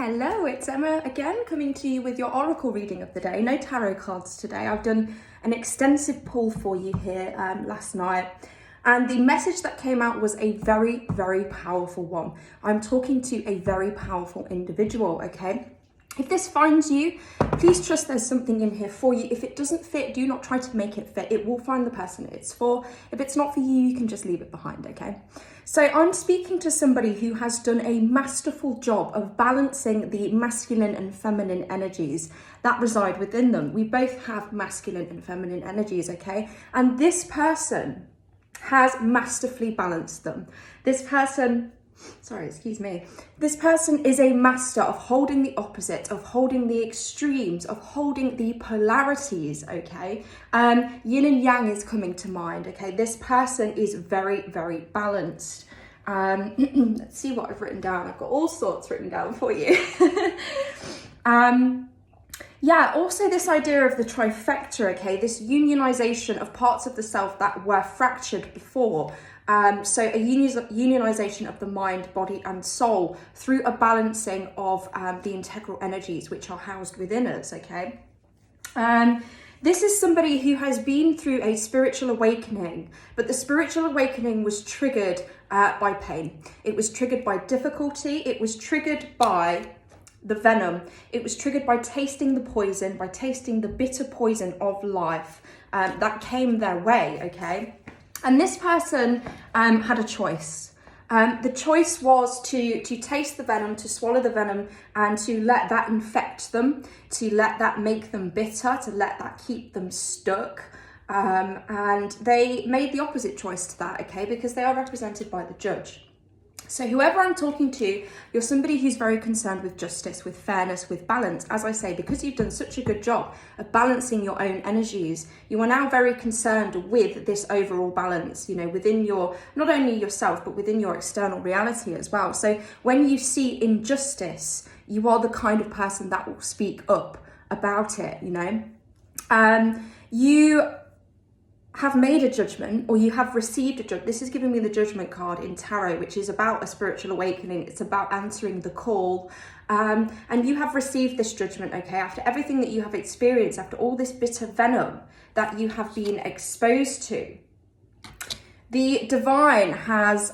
Hello, it's Emma again, coming to you with your oracle reading of the day. No tarot cards today. I've done an extensive pull for you here last night, and the message that came out was a very, very powerful one. I'm talking to a very powerful individual, okay? If this finds you, please trust there's something in here for you. If it doesn't fit, do not try to make it fit. It will find the person it's for. If it's not for you, you can just leave it behind, okay? So I'm speaking to somebody who has done a masterful job of balancing the masculine and feminine energies that reside within them. We both have masculine and feminine energies, okay? And this person has masterfully balanced them. This person is a master of holding the opposite, of holding the extremes, of holding the polarities, okay? Yin and yang is coming to mind, okay? This person is very, very balanced. Let's see what I've written down. I've got all sorts written down for you. Yeah, also this idea of the trifecta, okay? This unionization of parts of the self that were fractured before. So a unionization of the mind, body and soul through a balancing of the integral energies which are housed within us, okay? This is somebody who has been through a spiritual awakening, but the spiritual awakening was triggered by pain. It was triggered by difficulty. It was triggered by the venom. It was triggered by tasting the poison, by tasting the bitter poison of life that came their way, okay? And this person had a choice. The choice was to taste the venom, to swallow the venom, and to let that infect them, to let that make them bitter, to let that keep them stuck. And they made the opposite choice to that, okay, because they are represented by the judge. So whoever I'm talking to, you're somebody who's very concerned with justice, with fairness, with balance. As I say, because you've done such a good job of balancing your own energies, you are now very concerned with this overall balance, you know, within your, not only yourself, but within your external reality as well. So when you see injustice, you are the kind of person that will speak up about it, you know. You have made a judgment, or you have received a judgment. This is giving me the judgment card in tarot, which is about a spiritual awakening. It's about answering the call. And you have received this judgment, okay, after everything that you have experienced, after all this bitter venom that you have been exposed to. The divine has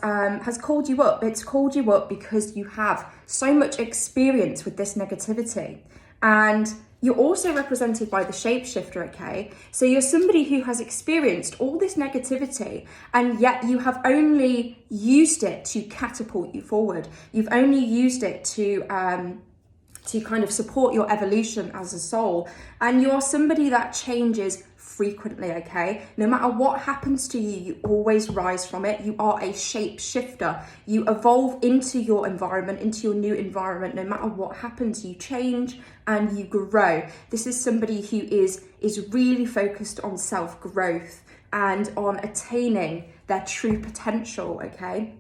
called you up. It's called you up because you have so much experience with this negativity. And you're also represented by the shapeshifter, okay? So you're somebody who has experienced all this negativity, and yet you have only used it to catapult you forward. You've only used it to kind of support your evolution as a soul. And you are somebody that changes frequently, okay? No matter what happens to you, you always rise from it. You are a shapeshifter. You evolve into your environment, into your new environment. No matter what happens, you change and you grow. This is somebody who is really focused on self-growth and on attaining their true potential, okay?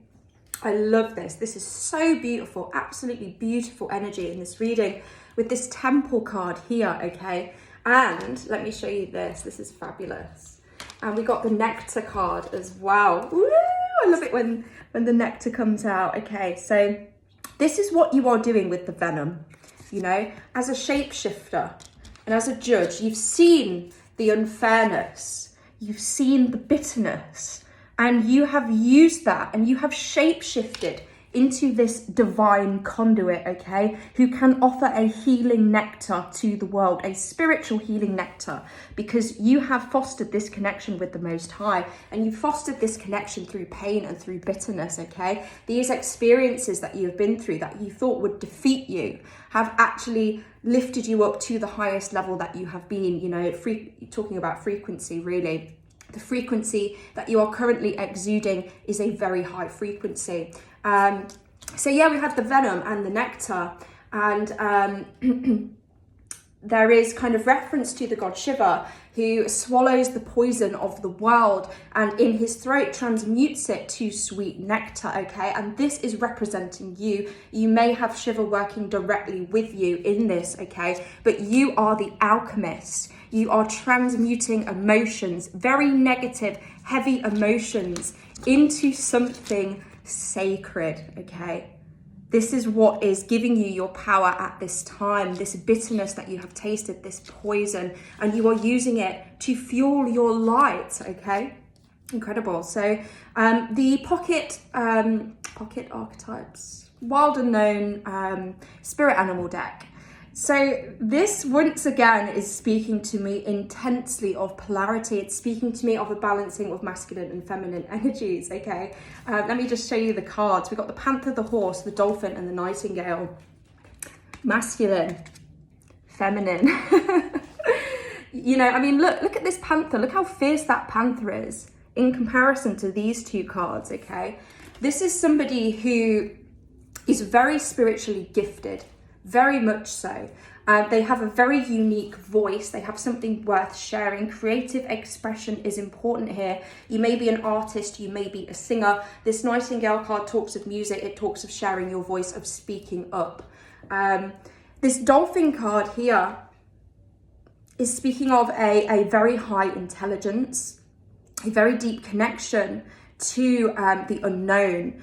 I love this. This is so beautiful, absolutely beautiful energy in this reading with this temple card here, okay? And let me show you this. This is fabulous. And we got the nectar card as well. Woo! I love it when the nectar comes out. Okay, so this is what you are doing with the venom. You know, as a shapeshifter and as a judge, you've seen the unfairness. You've seen the bitterness. And you have used that and you have shapeshifted into this divine conduit, okay, who can offer a healing nectar to the world, a spiritual healing nectar, because you have fostered this connection with the Most High, and you fostered this connection through pain and through bitterness, okay? These experiences that you have been through that you thought would defeat you have actually lifted you up to the highest level that you have been, you know, talking about frequency, really. The frequency that you are currently exuding is a very high frequency. So yeah, we have the venom and the nectar, and there is kind of reference to the god Shiva, who swallows the poison of the world and in his throat transmutes it to sweet nectar, okay? And this is representing you. You may have Shiva working directly with you in this, okay? But you are the alchemist. You are transmuting emotions, very negative, heavy emotions, into something sacred, okay? This is what is giving you your power at this time, this bitterness that you have tasted, this poison, and you are using it to fuel your light, okay? Incredible. So the pocket archetypes, wild unknown spirit animal deck. So this once again is speaking to me intensely of polarity. It's speaking to me of a balancing of masculine and feminine energies, okay? Let me just show you the cards. We've got the panther, the horse, the dolphin, and the nightingale. Masculine, feminine. You know, I mean, look at this panther. Look how fierce that panther is in comparison to these two cards, okay? This is somebody who is very spiritually gifted. Very much so. They have a very unique voice. They have something worth sharing. Creative expression is important here. You may be an artist, you may be a singer. This Nightingale card talks of music. It talks of sharing your voice, of speaking up. This Dolphin card here is speaking of a very high intelligence, a very deep connection to the unknown.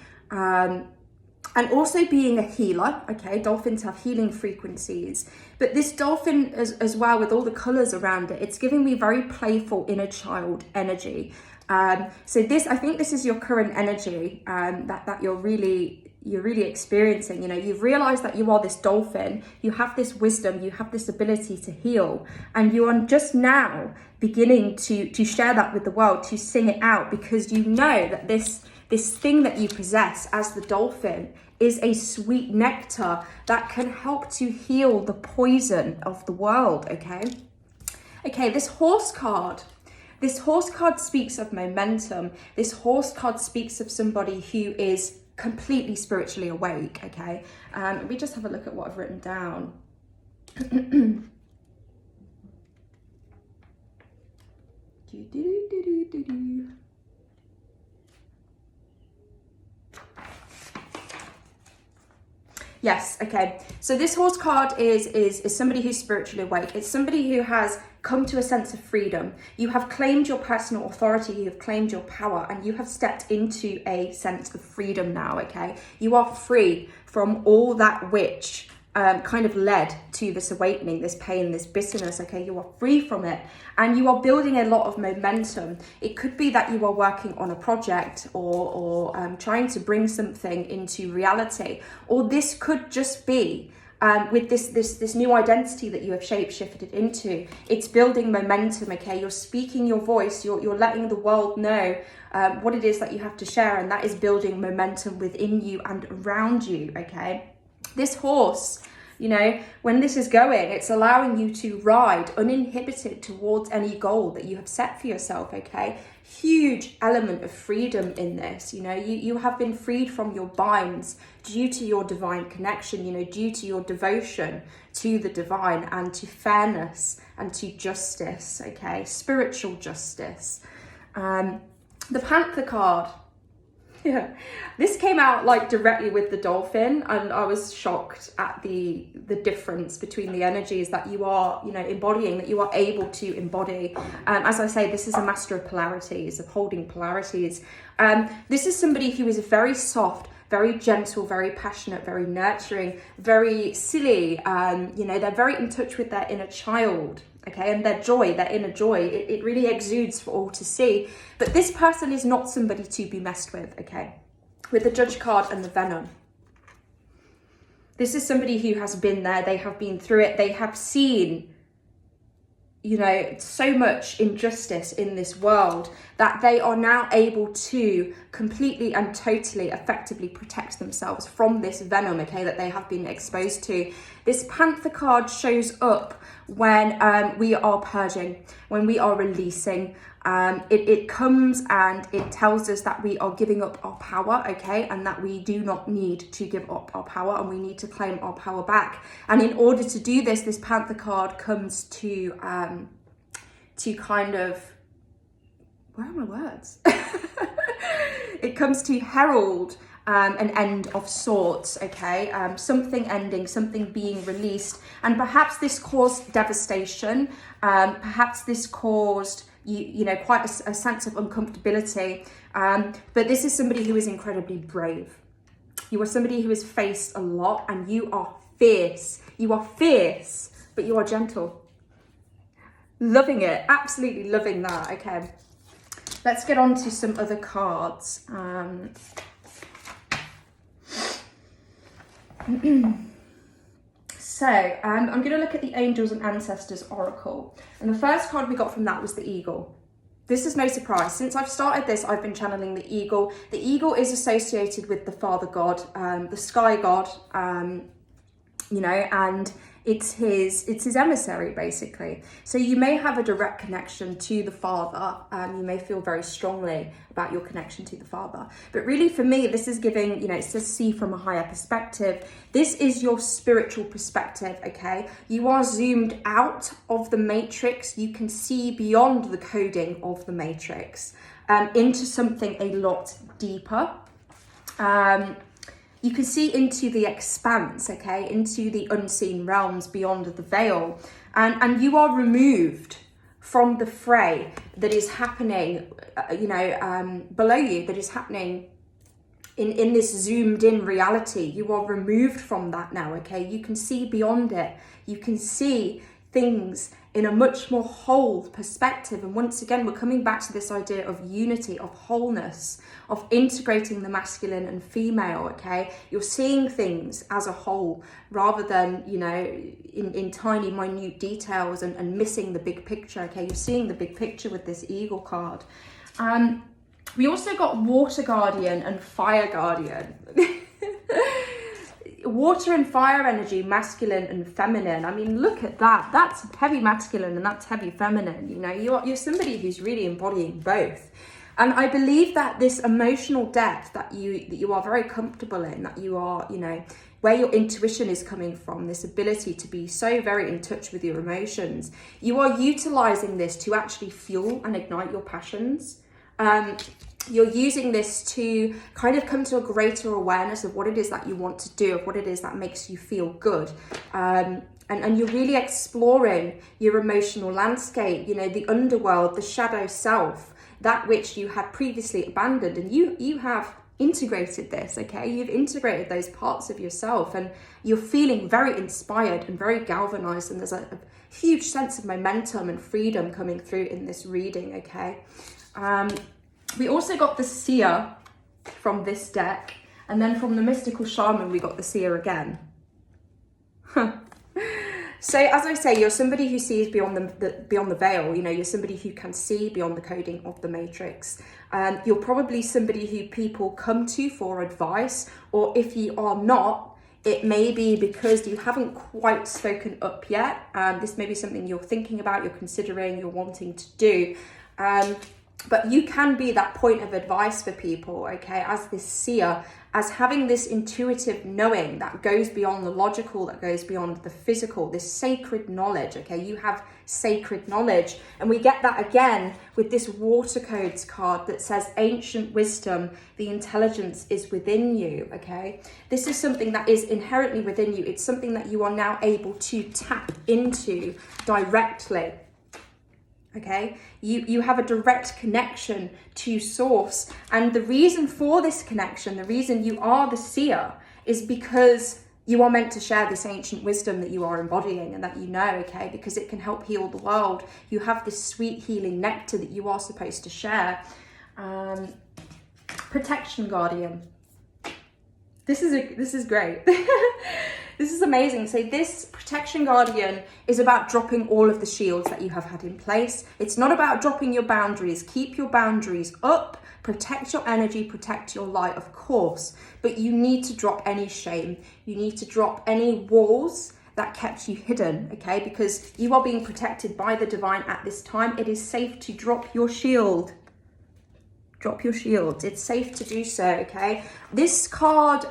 And also being a healer, okay? Dolphins have healing frequencies. But this dolphin as well, with all the colours around it, it's giving me very playful inner child energy. So this, I think this is your current energy that you're really experiencing. You know, you've realised that you are this dolphin, you have this wisdom, you have this ability to heal. And you are just now beginning to share that with the world, to sing it out, because you know that this thing that you possess as the dolphin is a sweet nectar that can help to heal the poison of the world, okay? Okay, this horse card speaks of momentum. This horse card speaks of somebody who is completely spiritually awake, okay? Let me just have a look at what I've written down. Yes, okay. So this horse card is somebody who's spiritually awake. It's somebody who has come to a sense of freedom. You have claimed your personal authority, you have claimed your power, and you have stepped into a sense of freedom now, okay? You are free from all that which kind of led to this awakening, this pain, this bitterness, okay? You are free from it, and you are building a lot of momentum. It could be that you are working on a project or trying to bring something into reality, or this could just be with this new identity that you have shape-shifted into. It's building momentum, okay? You're speaking your voice, you're letting the world know what it is that you have to share, and that is building momentum within you and around you, okay? This horse, you know, when this is going, it's allowing you to ride uninhibited towards any goal that you have set for yourself, okay? Huge element of freedom in this, you know, you have been freed from your binds due to your divine connection, you know, due to your devotion to the divine and to fairness and to justice, okay? Spiritual justice. The Panther card. Yeah, this came out like directly with the dolphin, and I was shocked at the difference between the energies that you are, you know, embodying, that you are able to embody. As I say, this is a master of polarities, of holding polarities. This is somebody who is very soft, very gentle, very passionate, very nurturing, very silly. You know, they're very in touch with their inner child. Okay, and their joy, their inner joy, it really exudes for all to see. But this person is not somebody to be messed with, okay? With the Judge card and the Venom. This is somebody who has been there, they have been through it, they have seen, you know, so much injustice in this world that they are now able to completely and totally effectively protect themselves from this venom, okay, that they have been exposed to. This Panther card shows up when we are purging, when we are releasing. It comes and it tells us that we are giving up our power, okay, and that we do not need to give up our power, and we need to claim our power back. And in order to do this, this Panther card comes to kind of, where are my words? It comes to herald an end of sorts, okay? Something ending, something being released. And perhaps this caused devastation. Perhaps this caused, you know, quite a sense of uncomfortability. But this is somebody who is incredibly brave. You are somebody who has faced a lot, and you are fierce. You are fierce, but you are gentle. Loving it. Absolutely loving that. Okay. Let's get on to some other cards. So I'm going to look at the Angels and Ancestors Oracle. And the first card we got from that was the Eagle. This is no surprise. Since I've started this, I've been channeling the Eagle. The Eagle is associated with the Father God, the Sky God, you know, and it's his emissary, basically. So you may have a direct connection to the Father. You may feel very strongly about your connection to the Father. But really, for me, this is giving, you know, it says see from a higher perspective. This is your spiritual perspective, okay? You are zoomed out of the matrix. You can see beyond the coding of the matrix into something a lot deeper. You can see into the expanse, okay, into the unseen realms beyond the veil. And you are removed from the fray that is happening, below you, that is happening in this zoomed in reality. You are removed from that now, okay? You can see beyond it. You can see things in a much more whole perspective. And once again, we're coming back to this idea of unity, of wholeness, of integrating the masculine and female, okay? You're seeing things as a whole rather than, you know, in tiny, minute details and missing the big picture, okay? You're seeing the big picture with this Eagle card. We also got Water Guardian and Fire Guardian. Water and fire energy, masculine and feminine. I mean, look at that. That's heavy masculine and that's heavy feminine. You know, you're somebody who's really embodying both. And I believe that this emotional depth that you are very comfortable in, that you are, you know, where your intuition is coming from, this ability to be so very in touch with your emotions, you are utilizing this to actually fuel and ignite your passions. You're using this to kind of come to a greater awareness of what it is that you want to do, of what it is that makes you feel good. And you're really exploring your emotional landscape, you know, the underworld, the shadow self, that which you had previously abandoned. And you have integrated this, okay? You've integrated those parts of yourself and you're feeling very inspired and very galvanized. And there's a huge sense of momentum and freedom coming through in this reading, okay? We also got the Seer from this deck, and then from the Mystical Shaman, we got the Seer again. So as I say, you're somebody who sees beyond the veil. You know, you're somebody who can see beyond the coding of the matrix. You're probably somebody who people come to for advice, or if you are not, it may be because you haven't quite spoken up yet. This may be something you're thinking about, you're considering, you're wanting to do. But you can be that point of advice for people, okay, as this seer, as having this intuitive knowing that goes beyond the logical, that goes beyond the physical, this sacred knowledge, okay? You have sacred knowledge. And we get that again with this Water Codes card that says ancient wisdom, the intelligence is within you, okay? This is something that is inherently within you. It's something that you are now able to tap into directly. Okay, you have a direct connection to source, and the reason for this connection, the reason you are the seer, is because you are meant to share this ancient wisdom that you are embodying and that you know, okay, because it can help heal the world. You have this sweet healing nectar that you are supposed to share. Protection Guardian. This is great. This is amazing. So this Protection Guardian is about dropping all of the shields that you have had in place. It's not about dropping your boundaries. Keep your boundaries up, protect your energy, protect your light, of course, but you need to drop any shame. You need to drop any walls that kept you hidden, okay? Because you are being protected by the divine at this time. It is safe to drop your shield. Drop your shield. It's safe to do so, okay? This card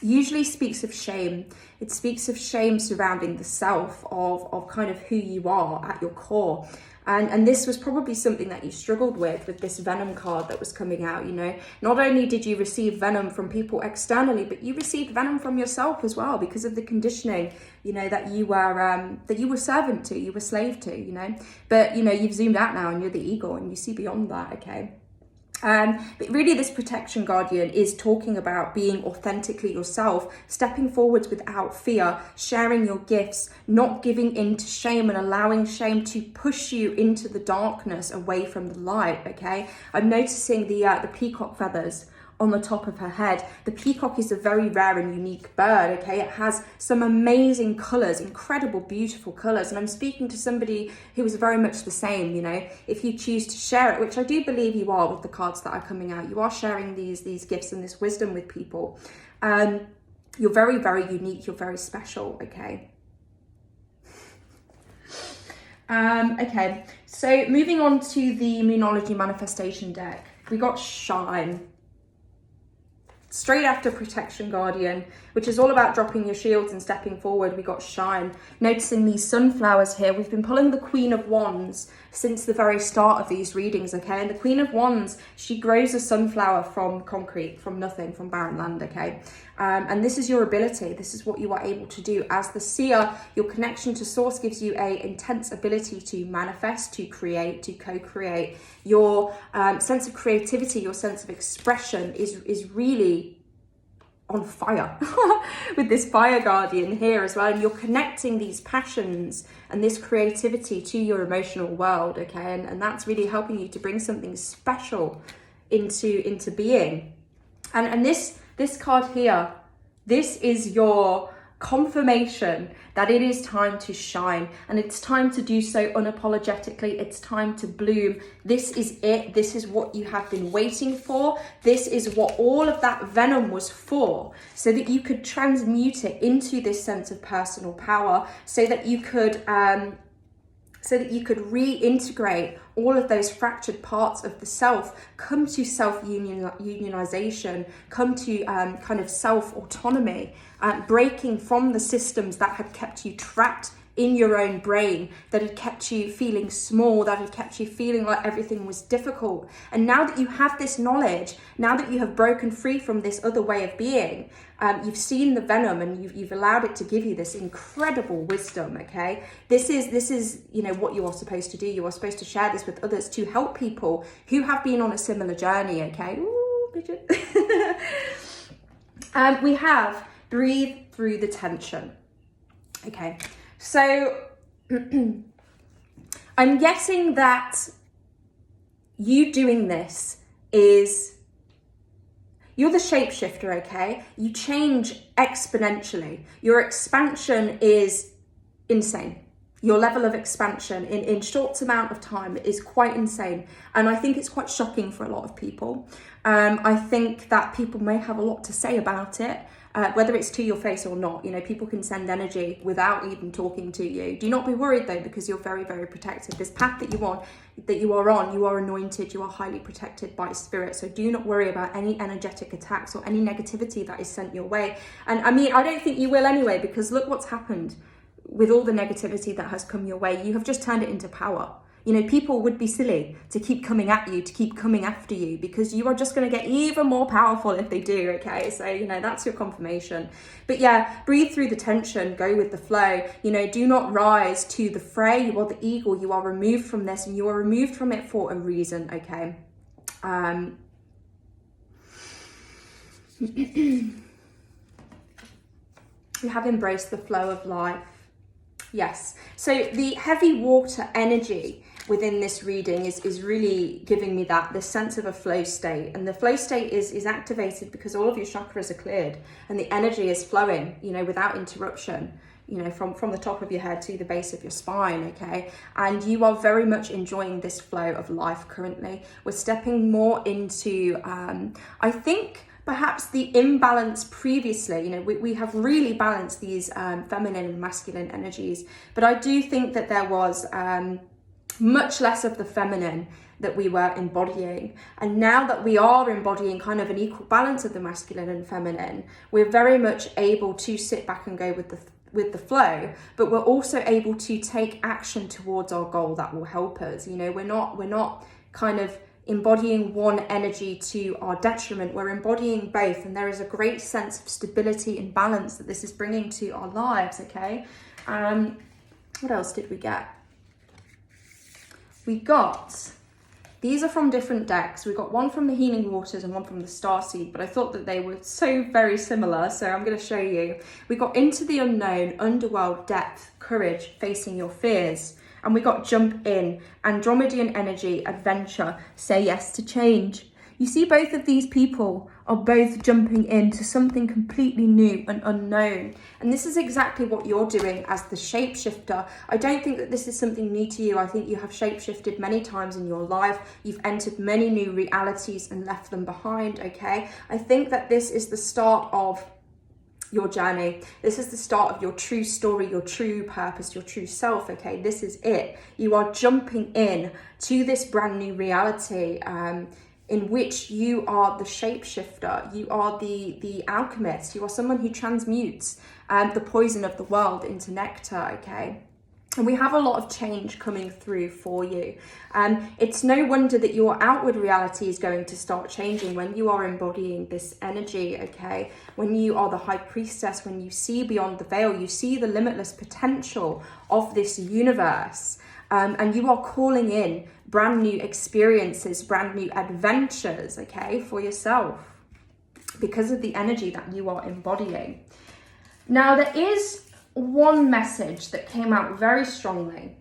usually speaks of shame. It speaks of shame surrounding the self, of kind of who you are at your core. And this was probably something that you struggled with this Venom card that was coming out, you know. Not only did you receive venom from people externally, but you received venom from yourself as well because of the conditioning, you know, that you were servant to, you were slave to, you know. But, you know, you've zoomed out now and you're the eagle and you see beyond that, okay? But really this protection guardian is talking about being authentically yourself, stepping forwards without fear, sharing your gifts, not giving in to shame and allowing shame to push you into the darkness away from the light, okay? I'm noticing the peacock feathers on the top of her head. The peacock is a very rare and unique bird, okay? It has some amazing colours, incredible, beautiful colours. And I'm speaking to somebody who is very much the same, you know, if you choose to share it, which I do believe you are with the cards that are coming out. You are sharing these gifts and this wisdom with people. You're very, very unique. You're very special, okay? Okay, so moving on to the Moonology Manifestation deck. We got Shine. Straight after Protection Guardian, which is all about dropping your shields and stepping forward, we got Shine. Noticing these sunflowers here, we've been pulling the Queen of Wands since the very start of these readings, okay? And the Queen of Wands, she grows a sunflower from concrete, from nothing, from barren land, okay? And this is your ability. This is what you are able to do. As the seer, your connection to source gives you an intense ability to manifest, to create, to co-create. Your sense of creativity, your sense of expression is really on fire with this fire guardian here as well. And you're connecting these passions and this creativity to your emotional world, okay? And that's really helping you to bring something special into being. And this card here, this is your confirmation that it is time to shine, and it's time to do so unapologetically. It's time to bloom. This is it. This is what you have been waiting for. This is what all of that venom was for, so that you could transmute it into this sense of personal power, so that you could reintegrate all of those fractured parts of the self, come to self-unionization, come to kind of self-autonomy, breaking from the systems that had kept you trapped in your own brain, that had kept you feeling small, that had kept you feeling like everything was difficult. And now that you have this knowledge, now that you have broken free from this other way of being, you've seen the venom and you've allowed it to give you this incredible wisdom, okay? This is, you know, what you are supposed to do. You are supposed to share this with others to help people who have been on a similar journey, okay? Ooh, pigeon. We have breathe through the tension, okay? So I'm guessing that you doing this is, you're the shapeshifter, okay? You change exponentially. Your expansion is insane. Your level of expansion in short amount of time is quite insane. And I think it's quite shocking for a lot of people. I think that people may have a lot to say about it. Whether it's to your face or not, you know, people can send energy without even talking to you. Do not be worried though, because you're very, very protected. This path that you are on, you are anointed, you are highly protected by spirit. So do not worry about any energetic attacks or any negativity that is sent your way. And I mean, I don't think you will anyway, because look what's happened with all the negativity that has come your way. You have just turned it into power. You know, people would be silly to keep coming at you, to keep coming after you, because you are just going to get even more powerful if they do, okay? So, you know, that's your confirmation. But yeah, breathe through the tension, go with the flow. You know, do not rise to the fray. You are the eagle. You are removed from this, and you are removed from it for a reason, okay? You have embraced the flow of life. Yes. So the heavy water energy within this reading is really giving me this sense of a flow state. And the flow state is activated because all of your chakras are cleared and the energy is flowing, you know, without interruption, you know, from the top of your head to the base of your spine, okay? And you are very much enjoying this flow of life currently. We're stepping more into, I think, perhaps the imbalance previously. You know, we have really balanced these feminine and masculine energies, but I do think that there was much less of the feminine that we were embodying. And now that we are embodying kind of an equal balance of the masculine and feminine, we're very much able to sit back and go with the flow, but we're also able to take action towards our goal that will help us. You know, we're not kind of embodying one energy to our detriment. We're embodying both, and there is a great sense of stability and balance that this is bringing to our lives, okay? What else did we get? We got These are from different decks. We got one from the Healing Waters and one from the Starseed, but I thought that they were so very similar, so I'm going to show you. We got Into the Unknown, Underworld, Depth, Courage, Facing Your Fears. And we got Jump In, Andromedan Energy, Adventure, Say Yes to Change. You see, both of these people are both jumping into something completely new and unknown. And this is exactly what you're doing as the shapeshifter. I don't think that this is something new to you. I think you have shapeshifted many times in your life. You've entered many new realities and left them behind, okay? I think that this is the start of your journey. This is the start of your true story, your true purpose, your true self, okay? This is it. You are jumping in to this brand new reality in which you are the shapeshifter. You are the alchemist. You are someone who transmutes the poison of the world into nectar, okay? And we have a lot of change coming through for you. It's no wonder that your outward reality is going to start changing when you are embodying this energy, okay? When you are the high priestess, when you see beyond the veil, you see the limitless potential of this universe. And you are calling in brand new experiences, brand new adventures, okay, for yourself because of the energy that you are embodying. Now, there is one message that came out very strongly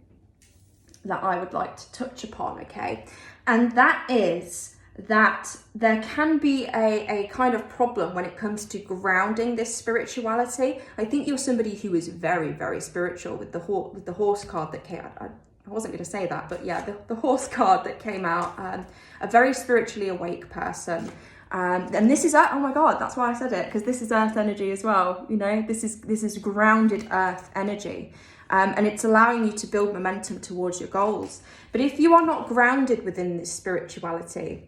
that I would like to touch upon, okay? And that is that there can be a kind of problem when it comes to grounding this spirituality. I think you're somebody who is very, very spiritual with the horse card that came out. I wasn't going to say that, but yeah, the horse card that came out, a very spiritually awake person. And this is, oh my God, that's why I said it, because this is earth energy as well. You know, this is grounded earth energy. And it's allowing you to build momentum towards your goals. But if you are not grounded within this spirituality,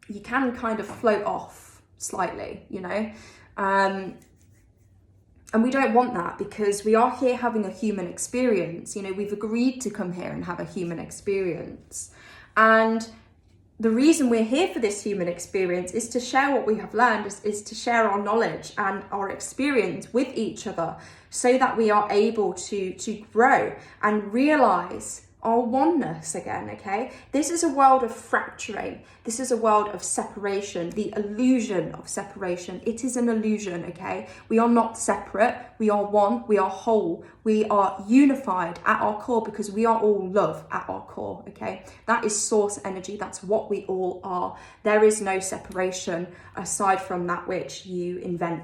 you can kind of float off slightly, you know. And we don't want that, because we are here having a human experience. You know, we've agreed to come here and have a human experience. And the reason we're here for this human experience is to share what we have learned, is to share our knowledge and our experience with each other, so that we are able to grow and realize our oneness again, okay? This is a world of fracturing. This is a world of separation, the illusion of separation. It is an illusion, okay? We are not separate. We are one. We are whole. We are unified at our core, because we are all love at our core, okay? That is source energy. That's what we all are. There is no separation aside from that which you invent.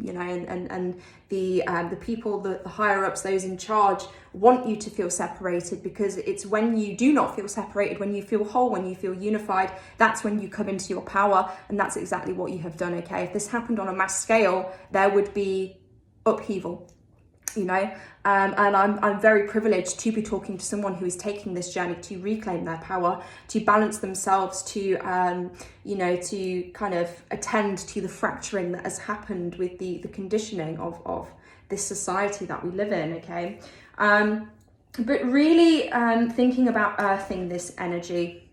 You know, and the people, the higher ups, those in charge, want you to feel separated, because it's when you do not feel separated, when you feel whole, when you feel unified, that's when you come into your power. And that's exactly what you have done, okay? If this happened on a mass scale, there would be upheaval, you know. And I'm very privileged to be talking to someone who is taking this journey to reclaim their power, to balance themselves, to you know, to kind of attend to the fracturing that has happened with the conditioning of this society that we live in, okay? But really thinking about earthing this energy,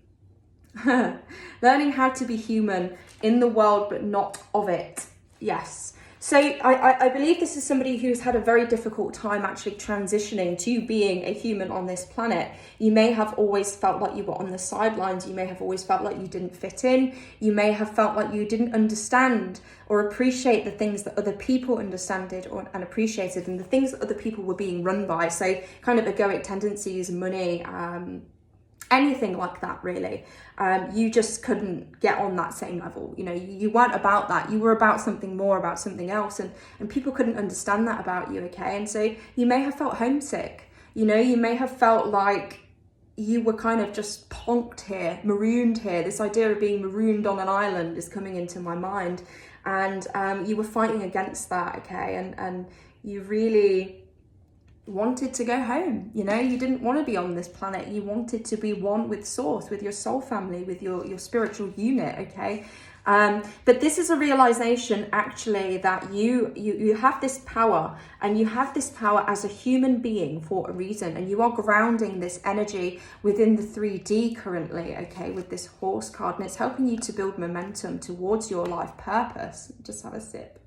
learning how to be human in the world but not of it. Yes. So I believe this is somebody who's had a very difficult time actually transitioning to being a human on this planet. You may have always felt like you were on the sidelines. You may have always felt like you didn't fit in. You may have felt like you didn't understand or appreciate the things that other people understood and appreciated, and the things that other people were being run by. So kind of egoic tendencies, money, anything like that, really. You just couldn't get on that same level. You know, you weren't about that. You were about something more, about something else, and people couldn't understand that about you, okay? And so you may have felt homesick. You know, you may have felt like you were kind of just plonked here, marooned here. This idea of being marooned on an island is coming into my mind. And you were fighting against that, okay? And you really wanted to go home. You know, you didn't want to be on this planet. You wanted to be one with source, with your soul family, with your spiritual unit, okay? But this is a realization actually that you have this power, and you have this power as a human being for a reason, and you are grounding this energy within the 3D currently, okay, with this horse card, and it's helping you to build momentum towards your life purpose. Just have a sip.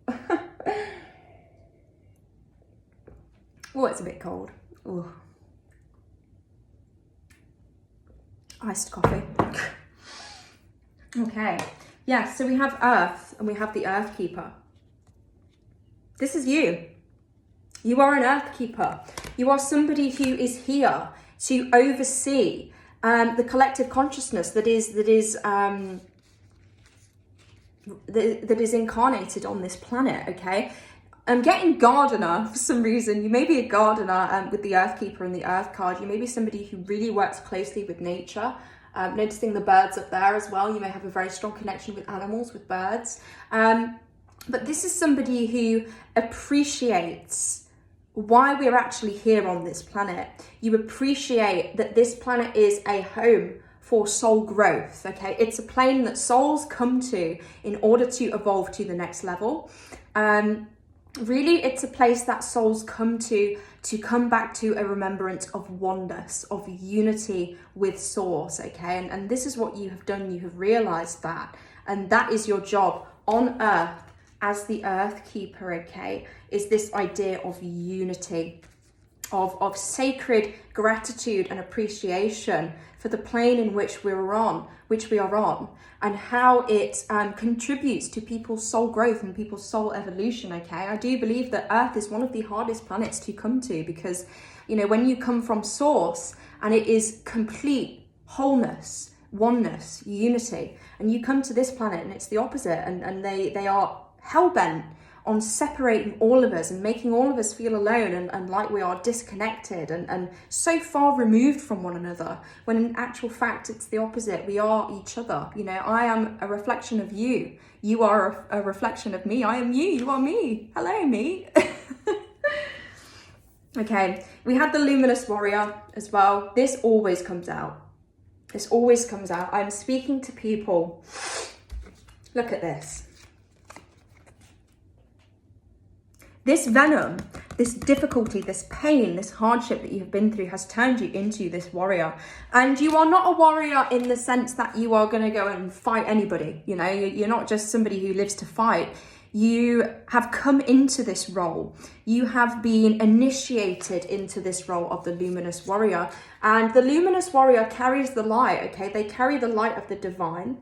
Oh, it's a bit cold. Oh. Iced coffee. Okay. Yeah, so we have Earth and we have the Earth Keeper. This is you. You are an Earth Keeper. You are somebody who is here to oversee the collective consciousness that is incarnated on this planet, okay? I'm getting gardener for some reason. You may be a gardener with the Earth Keeper and the Earth card. You may be somebody who really works closely with nature. Noticing the birds up there as well. You may have a very strong connection with animals, with birds. But this is somebody who appreciates why we're actually here on this planet. You appreciate that this planet is a home for soul growth, okay? It's a plane that souls come to in order to evolve to the next level. Really, it's a place that souls come to come back to a remembrance of oneness, of unity with Source, okay? And this is what you have done. You have realized that. And that is your job on Earth as the Earth Keeper, okay? Is this idea of unity, of sacred gratitude and appreciation for the plane in which we are on, and how it contributes to people's soul growth and people's soul evolution, okay? I do believe that Earth is one of the hardest planets to come to because, you know, when you come from Source and it is complete wholeness, oneness, unity, and you come to this planet and it's the opposite, and they are hell-bent on separating all of us and making all of us feel alone and like we are disconnected and so far removed from one another, when in actual fact it's the opposite. We are each other. You know, I am a reflection of you. You are a reflection of me. I am you. You are me. Hello, me. Okay, we had the Luminous Warrior as well. This always comes out. This always comes out. I'm speaking to people. Look at this. This venom, this difficulty, this pain, this hardship that you've been through has turned you into this warrior. And you are not a warrior in the sense that you are going to go and fight anybody. You know, you're not just somebody who lives to fight. You have come into this role. You have been initiated into this role of the Luminous Warrior. And the Luminous Warrior carries the light, okay? They carry the light of the divine.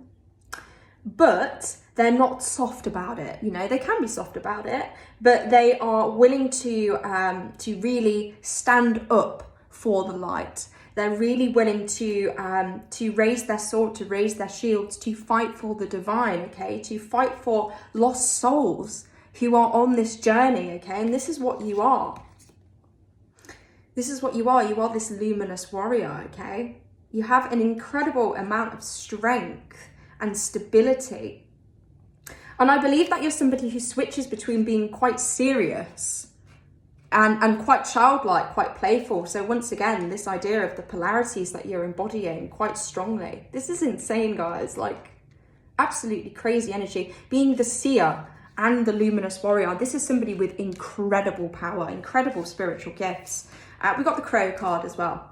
But they're not soft about it. You know, they can be soft about it, but they are willing to really stand up for the light. They're really willing to raise their sword, to raise their shields, to fight for the divine, okay? To fight for lost souls who are on this journey, okay? And this is what you are. This is what you are. You are this luminous warrior, okay? You have an incredible amount of strength and stability. And I believe that you're somebody who switches between being quite serious and quite childlike, quite playful. So once again, this idea of the polarities that you're embodying quite strongly. This is insane, guys. Like, absolutely crazy energy. Being the seer and the luminous warrior. This is somebody with incredible power, incredible spiritual gifts. We got the crow card as well.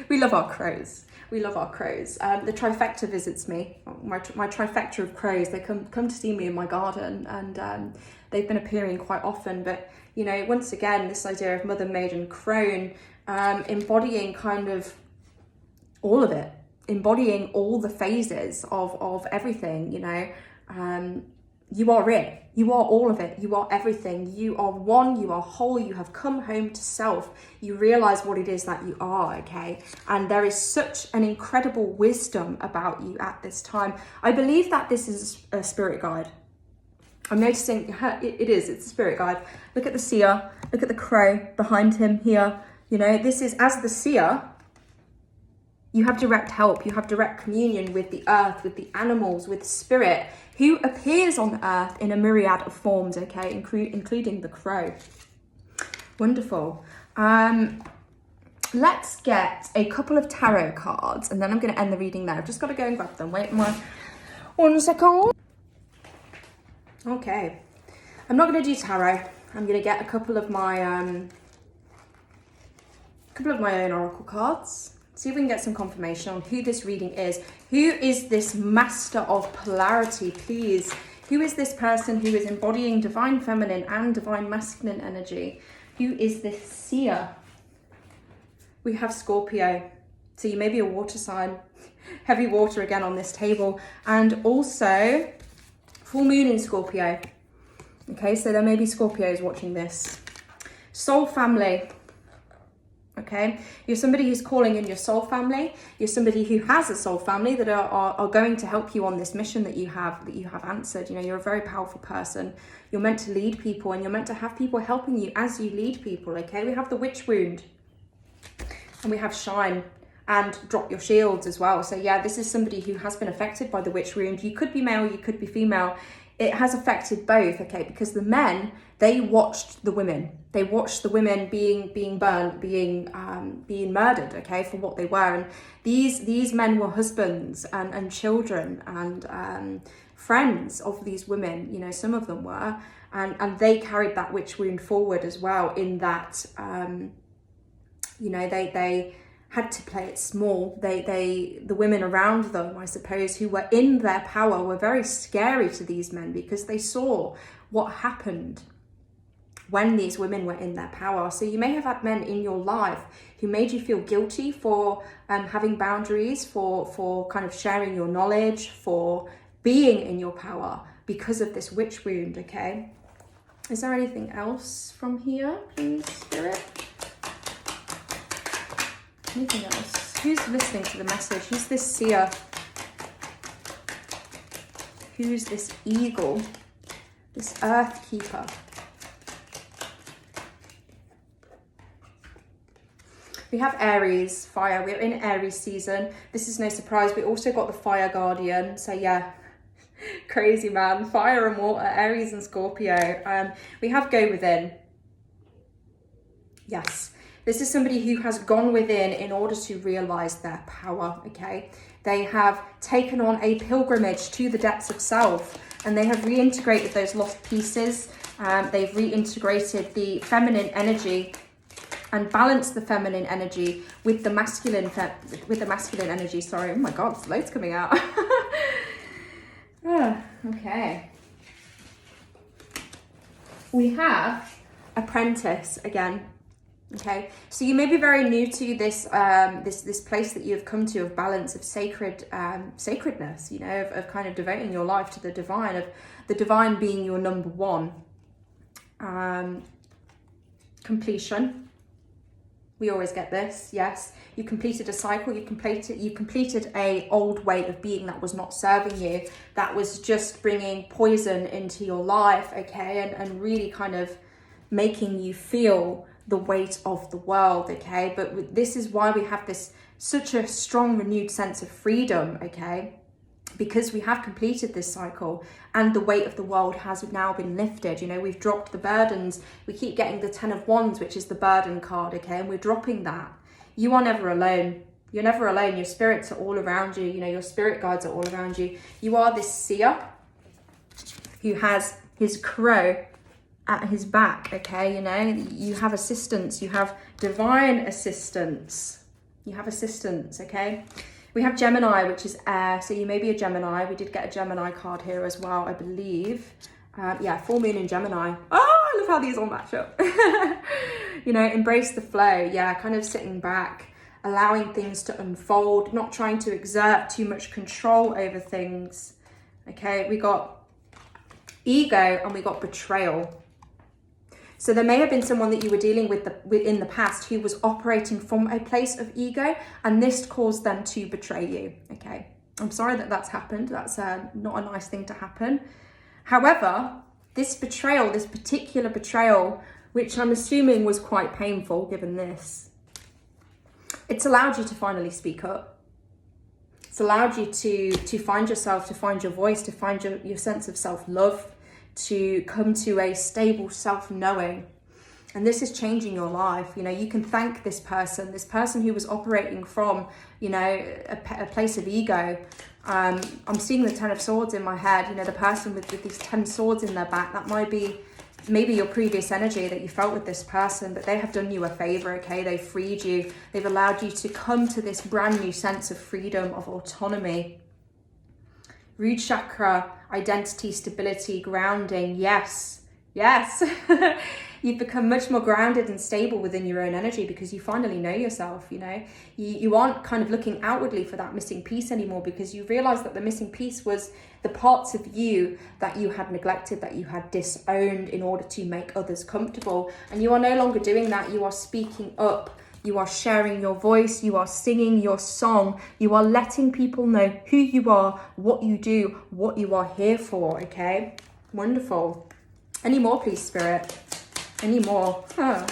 We love our crows. We love our crows. The trifecta visits me. My trifecta of crows. They come to see me in my garden, and they've been appearing quite often. But you know, once again, this idea of mother, maiden, crone, embodying kind of all of it, embodying all the phases of everything. You know, you are it. You are all of it. You are everything. You are one. You are whole. You have come home to self. You realize what it is that you are, okay? And there is such an incredible wisdom about you at this time. I believe that this is a spirit guide. I'm noticing it is. It's a spirit guide. Look at the seer. Look at the crow behind him here. You know, this is, as the seer, you have direct help. You have direct communion with the earth, with the animals, with spirit, who appears on earth in a myriad of forms, okay, including the crow. Wonderful. Let's get a couple of tarot cards, and then I'm going to end the reading there. I've just got to go and grab them. Wait 1 second. Okay. I'm not going to do tarot. I'm going to get a couple of my own oracle cards. See if we can get some confirmation on who this reading is. Who is this master of polarity, please? Who is this person who is embodying divine feminine and divine masculine energy? Who is this seer? We have Scorpio. So you may be a water sign. Heavy water again on this table. And also full moon in Scorpio. Okay, so there may be Scorpios watching this. Soul family. Okay, you're somebody who's calling in your soul family. You're somebody who has a soul family that are going to help you on this mission that you have answered. You know, you're a very powerful person. You're meant to lead people, and you're meant to have people helping you as you lead people. Okay, we have the witch wound, and we have shine and drop your shields as well. So yeah, this is somebody who has been affected by the witch wound. You could be male, you could be female. It has affected both, okay, because the men, they watched the women. They watched the women being burned, being murdered, okay, for what they were. And these men were husbands and children and friends of these women. You know, some of them were, and they carried that witch wound forward as well. In that, you know, they had to play it small. The women around them, I suppose, who were in their power, were very scary to these men because they saw what happened when these women were in their power. So you may have had men in your life who made you feel guilty for having boundaries, for kind of sharing your knowledge, for being in your power because of this witch wound, okay? Is there anything else from here, please, Spirit? Anything else? Who's listening to the message? Who's this seer? Who's this eagle? This earth keeper? We have Aries, fire. We're in Aries season. This is no surprise. We also got the fire guardian. So yeah, crazy man. Fire and water, Aries and Scorpio. We have go within. Yes. This is somebody who has gone within in order to realize their power, okay? They have taken on a pilgrimage to the depths of self, and they have reintegrated those lost pieces. They've reintegrated the feminine energy and balanced the feminine energy with the masculine energy. Sorry, oh my God, there's loads coming out. Okay. We have Apprentice again. Okay, so you may be very new to this this place that you have come to of balance, of sacredness, you know, of kind of devoting your life to the divine, of the divine being your number one. Completion. We always get this, yes. You completed a cycle, you completed a old way of being that was not serving you, that was just bringing poison into your life, okay, and really kind of making you feel the weight of the world, okay? But this is why we have this such a strong renewed sense of freedom, okay? Because we have completed this cycle and the weight of the world has now been lifted. You know, we've dropped the burdens. We keep getting the 10 of Wands, which is the burden card, okay? And we're dropping that. You are never alone. You're never alone. Your spirits are all around you. You know, your spirit guides are all around you. You are this seer who has his crow at his back, okay? You know, you have assistance. You have divine assistance. You have assistance, okay? We have Gemini, which is air, so you may be a Gemini. We did get a Gemini card here as well, I believe. Yeah, full moon in Gemini. Oh, I love how these all match up. You know, embrace the flow. Yeah, kind of sitting back, allowing things to unfold, not trying to exert too much control over things. Okay, we got ego and we got betrayal. So there may have been someone that you were dealing with in the past who was operating from a place of ego, and this caused them to betray you, okay? I'm sorry that that's happened. That's not a nice thing to happen. However, this betrayal, this particular betrayal, which I'm assuming was quite painful given this, it's allowed you to finally speak up. It's allowed you to find yourself, to find your voice, to find your sense of self-love, to come to a stable self-knowing. And this is changing your life. You know, you can thank this person who was operating from, you know, a place of ego. I'm seeing the 10 of Swords in my head, you know, the person with these 10 swords in their back. That might be maybe your previous energy that you felt with this person, but they have done you a favor, okay? They've freed you. They've allowed you to come to this brand new sense of freedom, of autonomy. Root chakra, identity, stability, grounding. Yes, yes. You've become much more grounded and stable within your own energy because you finally know yourself, you know. You aren't kind of looking outwardly for that missing piece anymore, because you realize that the missing piece was the parts of you that you had neglected, that you had disowned in order to make others comfortable. And you are no longer doing that. You are speaking up. You are sharing your voice. You are singing your song. You are letting people know who you are, what you do, what you are here for, okay? Wonderful. Any more, please, Spirit? Any more? Huh.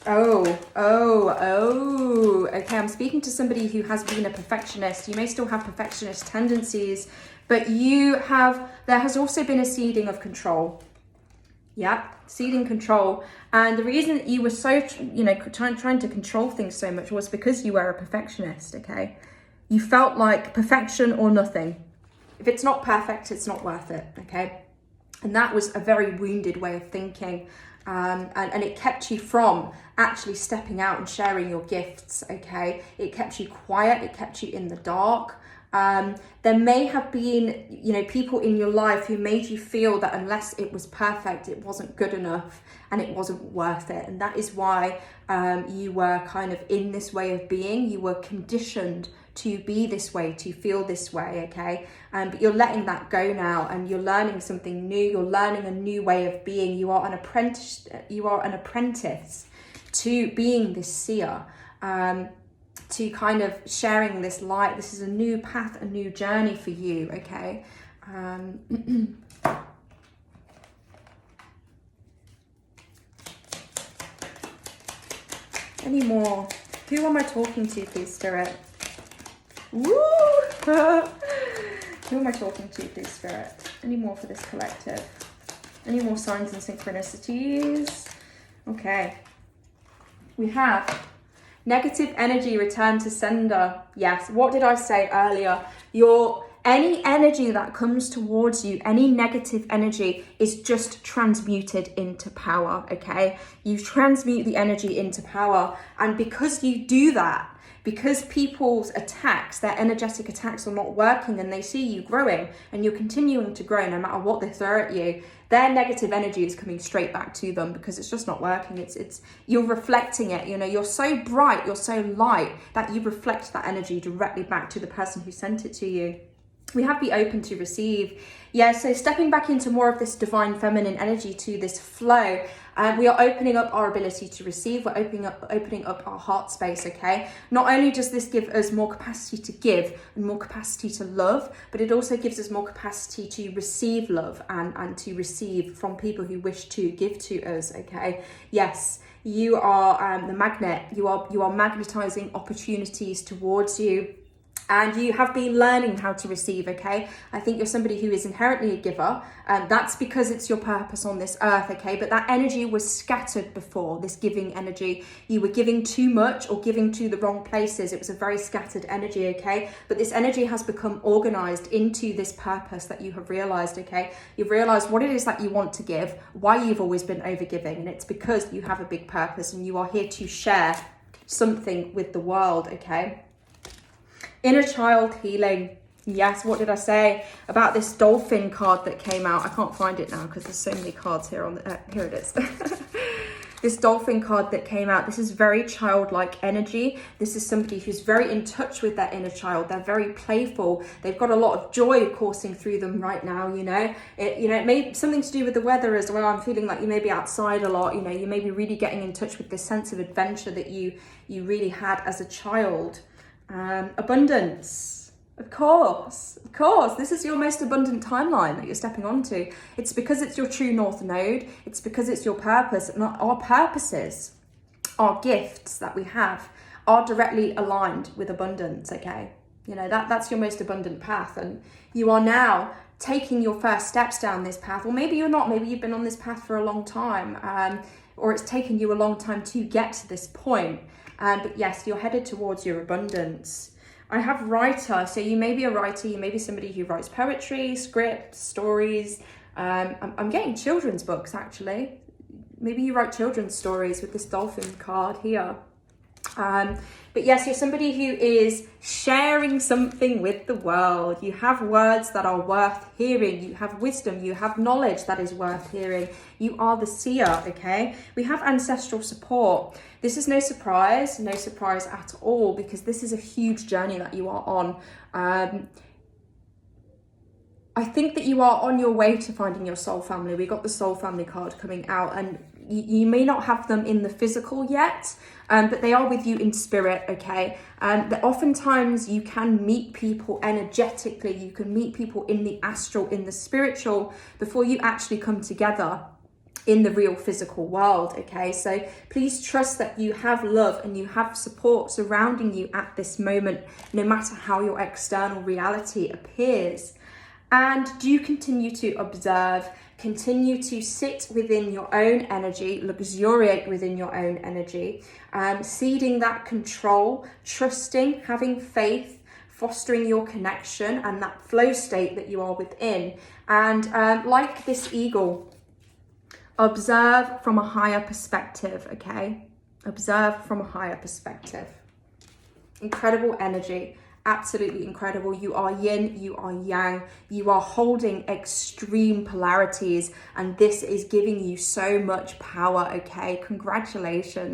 Oh, okay, I'm speaking to somebody who has been a perfectionist. You may still have perfectionist tendencies, but there has also been a seeding of control. Yeah, seeding control. And the reason that you were so, trying to control things so much was because you were a perfectionist, okay? You felt like perfection or nothing. If it's not perfect, it's not worth it, okay? And that was a very wounded way of thinking. And it kept you from actually stepping out and sharing your gifts, okay? It kept you quiet, it kept you in the dark. There may have been, people in your life who made you feel that unless it was perfect, it wasn't good enough and it wasn't worth it. And that is why you were kind of in this way of being. You were conditioned to be this way, to feel this way, okay? But you're letting that go now, and you're learning something new. You're learning a new way of being. You are an apprentice. You are an apprentice to being this seer, to kind of sharing this light. This is a new path, a new journey for you, okay? Any more? Who am I talking to, please, Spirit? Woo! Who am I talking to, please, Spirit? Any more for this collective? Any more signs and synchronicities? Okay. We have negative energy return to sender. Yes. What did I say earlier? Any energy that comes towards you, any negative energy, is just transmuted into power, okay? You transmute the energy into power. And because you do that, because people's attacks, their energetic attacks, are not working, and they see you growing and you're continuing to grow no matter what they throw at you, their negative energy is coming straight back to them because it's just not working. It's you're reflecting it. You're so bright, you're so light that you reflect that energy directly back to the person who sent it to you. We have be open to receive. Yeah, so stepping back into more of this divine feminine energy, to this flow. We are opening up our ability to receive. We're opening up our heart space, okay? Not only does this give us more capacity to give and more capacity to love, but it also gives us more capacity to receive love and to receive from people who wish to give to us, okay? Yes, you are the magnet. You are magnetizing opportunities towards you. And you have been learning how to receive, okay? I think you're somebody who is inherently a giver, and that's because it's your purpose on this earth, okay? But that energy was scattered before, this giving energy. You were giving too much or giving to the wrong places. It was a very scattered energy, okay? But this energy has become organized into this purpose that you have realized, okay? You've realized what it is that you want to give, why you've always been overgiving, and it's because you have a big purpose and you are here to share something with the world, okay? Inner child healing. Yes, what did I say about this dolphin card that came out? I can't find it now because there's so many cards here on the, here it is. This dolphin card that came out, this is very childlike energy. This is somebody who's very in touch with their inner child. They're very playful. They've got a lot of joy coursing through them right now, It may be something to do with the weather as well. I'm feeling like you may be outside a lot, you may be really getting in touch with this sense of adventure that you really had as a child. Abundance, of course, this is your most abundant timeline that you're stepping onto. It's because it's your true north node. It's because it's your purpose, and our purposes, our gifts that we have, are directly aligned with abundance, okay? That's your most abundant path, and you are now taking your first steps down this path. Or maybe you're not, maybe you've been on this path for a long time, or it's taken you a long time to get to this point. But yes, you're headed towards your abundance. I have writer, so you may be a writer, you may be somebody who writes poetry, scripts, stories. I'm getting children's books, actually. Maybe you write children's stories with this dolphin card here. But yes, you're somebody who is sharing something with the world. You have words that are worth hearing. You have wisdom. You have knowledge that is worth hearing. You are the seer, okay? We have ancestral support. This is no surprise at all, because this is a huge journey that you are on. I think that you are on your way to finding your soul family. We got the soul family card coming out, and you may not have them in the physical yet, but they are with you in spirit, okay? That oftentimes you can meet people energetically, you can meet people in the astral, in the spiritual, before you actually come together in the real physical world, okay? So please trust that you have love and you have support surrounding you at this moment, no matter how your external reality appears. And do continue to observe, continue to sit within your own energy, luxuriate within your own energy, seeding that control, trusting, having faith, fostering your connection and that flow state that you are within. And like this eagle, observe from a higher perspective, okay? Observe from a higher perspective. Incredible energy. Absolutely incredible. You are yin, you are yang, you are holding extreme polarities, and this is giving you so much power, okay? Congratulations.